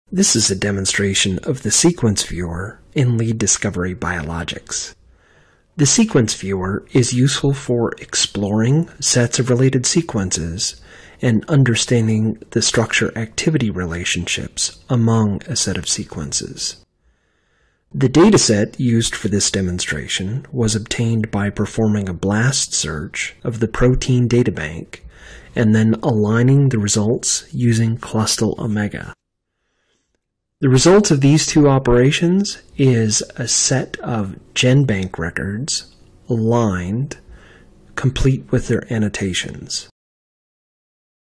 This is a demonstration of the Sequence Viewer in Lead Discovery Biologics. The Sequence Viewer is useful for exploring sets of related sequences and understanding the structure-activity relationships among a set of sequences. The dataset used for this demonstration was obtained by performing a blast search of the protein databank and then aligning the results using Clustal Omega. The result of these two operations is a set of GenBank records aligned, complete with their annotations.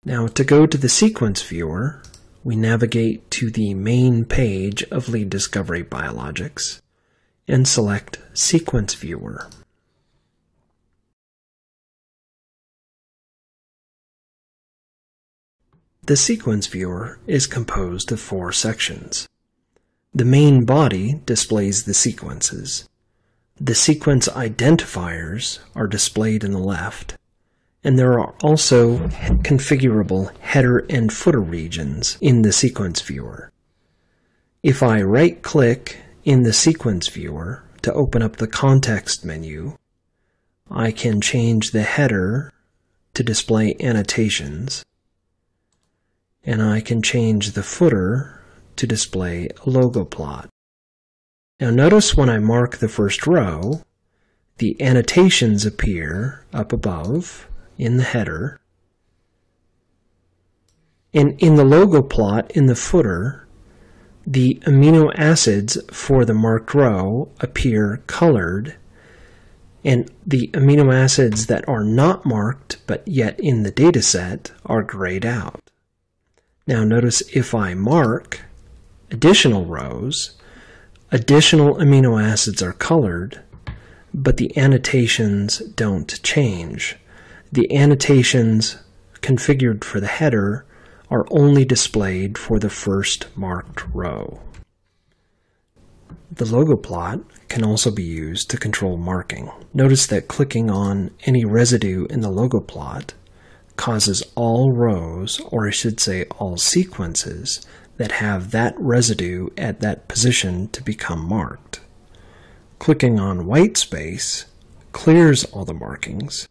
Now, to go to the Sequence Viewer, we navigate to the main page of Lead Discovery Biologics and select Sequence Viewer. The Sequence Viewer is composed of 4 sections. The main body displays the sequences. The sequence identifiers are displayed in the left, and there are also configurable header and footer regions in the Sequence Viewer. If I right-click in the Sequence Viewer to open up the context menu, I can change the header to display annotations, and I can change the footer to display a logo plot. Now notice when I mark the first row, the annotations appear up above in the header, and in the logo plot in the footer, the amino acids for the marked row appear colored, and the amino acids that are not marked but yet in the dataset are grayed out. Now notice if I mark additional rows, additional amino acids are colored, but the annotations don't change. The annotations configured for the header are only displayed for the first marked row. The logo plot can also be used to control marking. Notice that clicking on any residue in the logo plot causes all rows, or I should say all sequences, that have that residue at that position to become marked. Clicking on white space clears all the markings,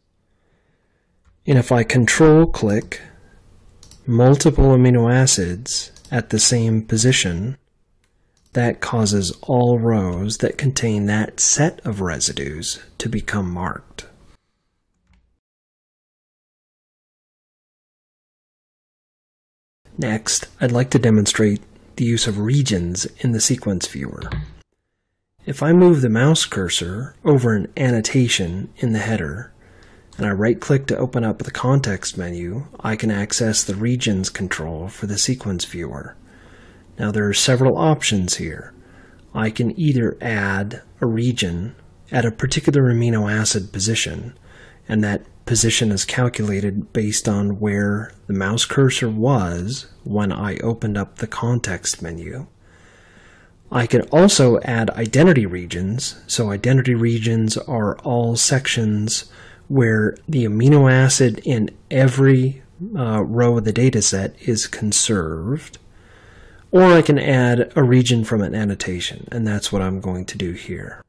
and if I control-click multiple amino acids at the same position, that causes all rows that contain that set of residues to become marked. Next, I'd like to demonstrate the use of regions in the Sequence Viewer. If I move the mouse cursor over an annotation in the header, and I right-click to open up the context menu, I can access the regions control for the Sequence Viewer. Now there are several options here. I can either add a region at a particular amino acid position, and that position is calculated based on where the mouse cursor was when I opened up the context menu. I can also add identity regions. So identity regions are all sections where the amino acid in every row of the dataset is conserved. Or I can add a region from an annotation, and that's what I'm going to do here.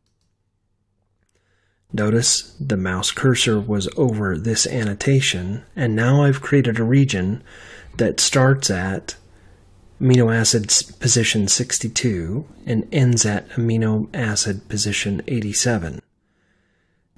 Notice the mouse cursor was over this annotation, and now I've created a region that starts at amino acid position 62 and ends at amino acid position 87.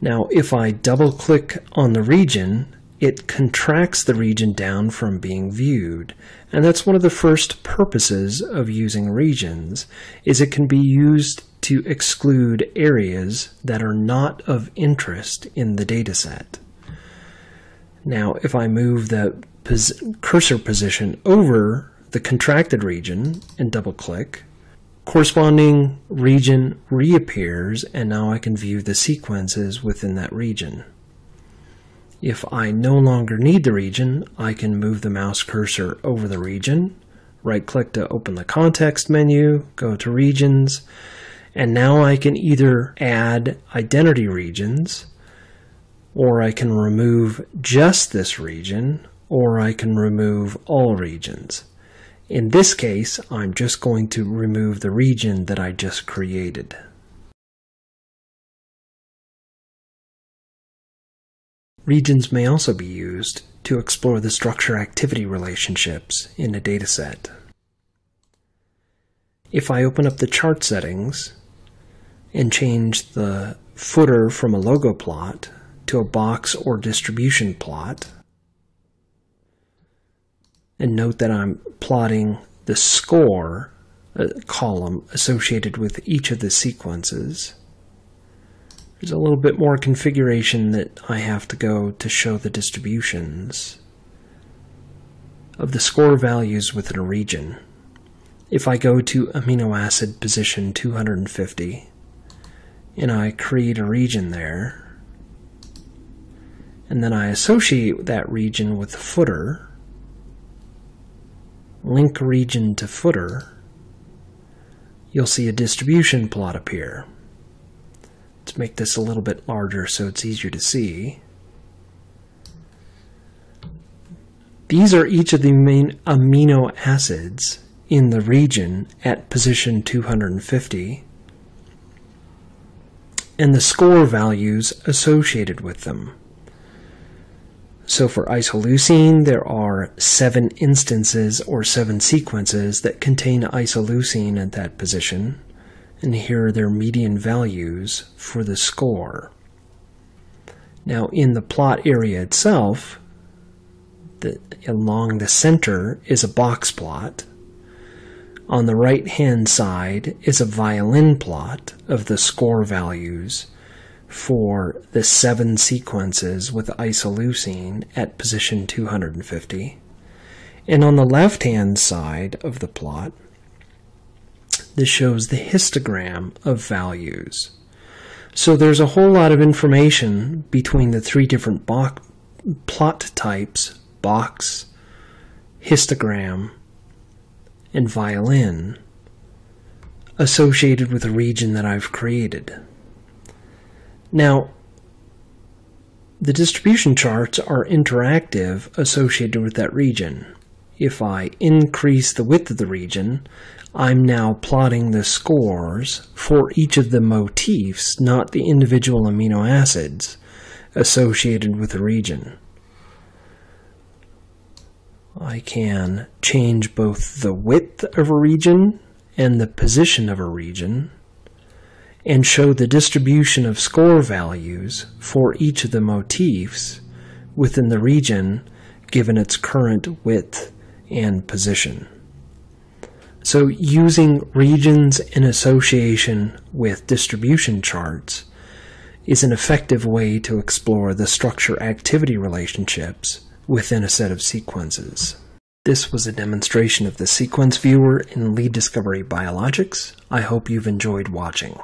Now if I double-click on the region, it contracts the region down from being viewed, and that's one of the first purposes of using regions, is it can be used to exclude areas that are not of interest in the dataset. Now, if I move the cursor position over the contracted region and double-click, corresponding region reappears, and now I can view the sequences within that region. If I no longer need the region, I can move the mouse cursor over the region, right-click to open the context menu, go to regions, and now I can either add identity regions, or I can remove just this region, or I can remove all regions. In this case, I'm just going to remove the region that I just created. Regions may also be used to explore the structure-activity relationships in a dataset. If I open up the chart settings and change the footer from a logo plot to a box or distribution plot, and note that I'm plotting the score column associated with each of the sequences, there's a little bit more configuration that I have to go to show the distributions of the score values within a region. If I go to amino acid position 250 and I create a region there, and then I associate that region with the footer, link region to footer, you'll see a distribution plot appear. Let's make this a little bit larger so it's easier to see. These are each of the main amino acids in the region at position 250 and the score values associated with them. So for isoleucine, there are 7 instances or 7 sequences that contain isoleucine at that position, and here are their median values for the score. Now in the plot area itself, along the center is a box plot. On the right-hand side is a violin plot of the score values for the 7 sequences with isoleucine at position 250. And on the left-hand side of the plot, this shows the histogram of values. So there's a whole lot of information between the 3 different plot types, box, histogram, and violin, associated with the region that I've created. Now, the distribution charts are interactive associated with that region. If I increase the width of the region, I'm now plotting the scores for each of the motifs, not the individual amino acids associated with the region. I can change both the width of a region and the position of a region and show the distribution of score values for each of the motifs within the region given its current width and position. So using regions in association with distribution charts is an effective way to explore the structure-activity relationships within a set of sequences. This was a demonstration of the sequence viewer in Lead Discovery Biologics. I hope you've enjoyed watching.